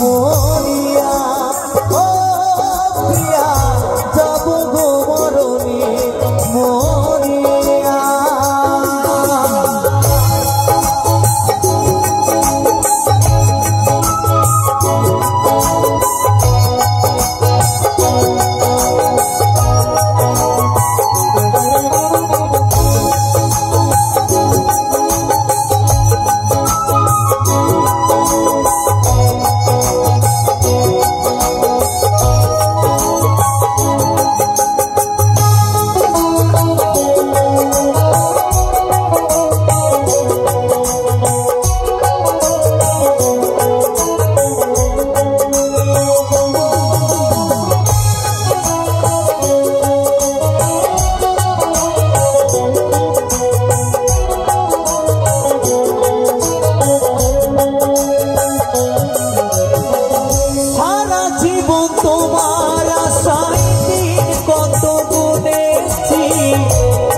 মরিয়া ও প্রিয়া যাব গো মরণে মরিয়া।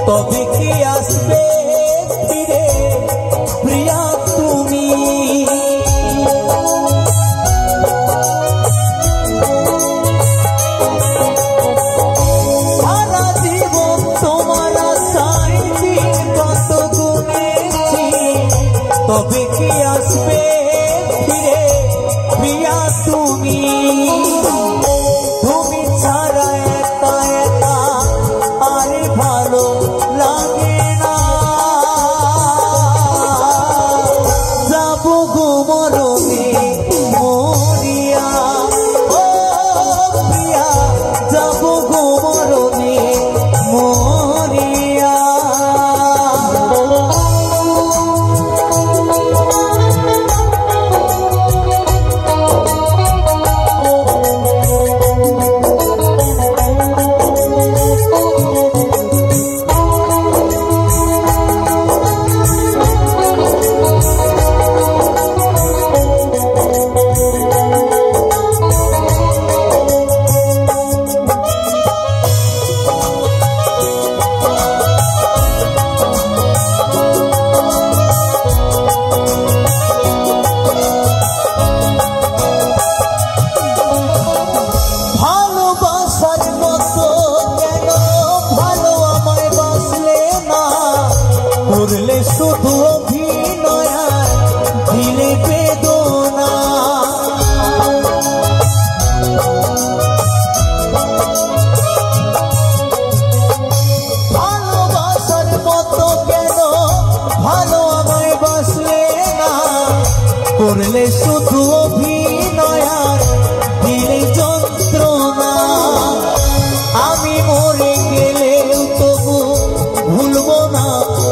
তবে কি আসবে ফিরে প্রিয়া তুমি? সারা জীবন তোমার আশায় দিন কত গুনেছি, তবে কি আসবে ফিরে প্রিয়া তুমি? তুমি ছাড়া একা একা আর ভালো লাগে না, যাব গো মরণে মরিয়া ও প্রিয়া যাব গো মরণে মরিয়া। করলে শুধু অভিনয় দিলে বেদনা, ভালোবাসার মতো কেন ভালো আমায় বাসলে না, করলে শুধু অভিনয় দিলে যন্ত্রণা। আমি মরে গেলেও তবু ভুলবো না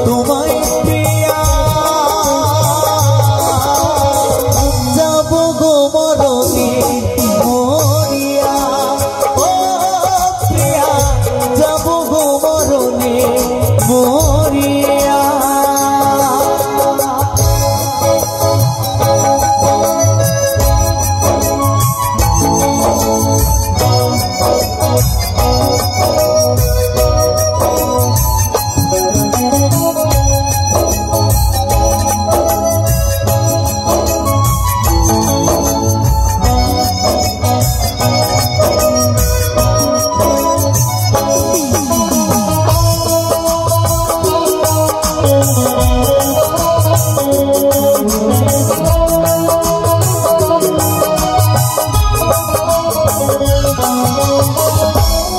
তোমায় প্রিয়া, যাব গো মরণে মরিয়া ও প্রিয়া যাব গো মরণে মরিয়া।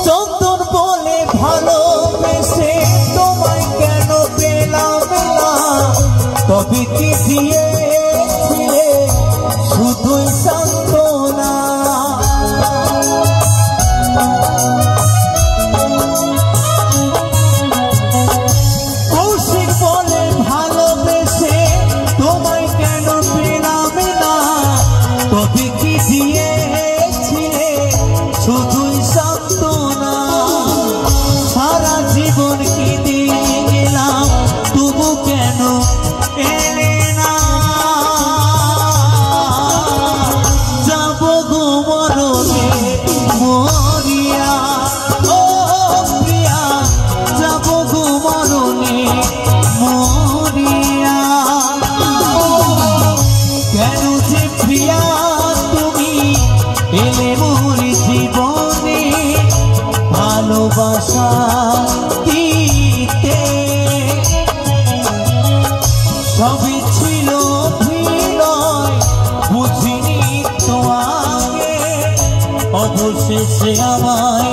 চন্দন বলে ভালোবেসে তোমায় কেন পেলাম না, তবে কি দিয়েছিলে শুধুই সান্ত্বনা। কৌশিক বলে ভালোবেসে তোমায় কেন পেলাম না, তবে কি দিয়েছিলে শুধুই সান্ত্বনা। সারা জীবন কি দিয়ে গেলাম তবু কেন এলে না, যাব গো মরণে মরিয়া ও প্রিয়া যাব গো মরণে মরিয়া। কেন যে প্রিয়া ভালোবাসা দিতে সবই ছিল ভিড়য় বুঝিনি তো আগে অবশেষে আমায়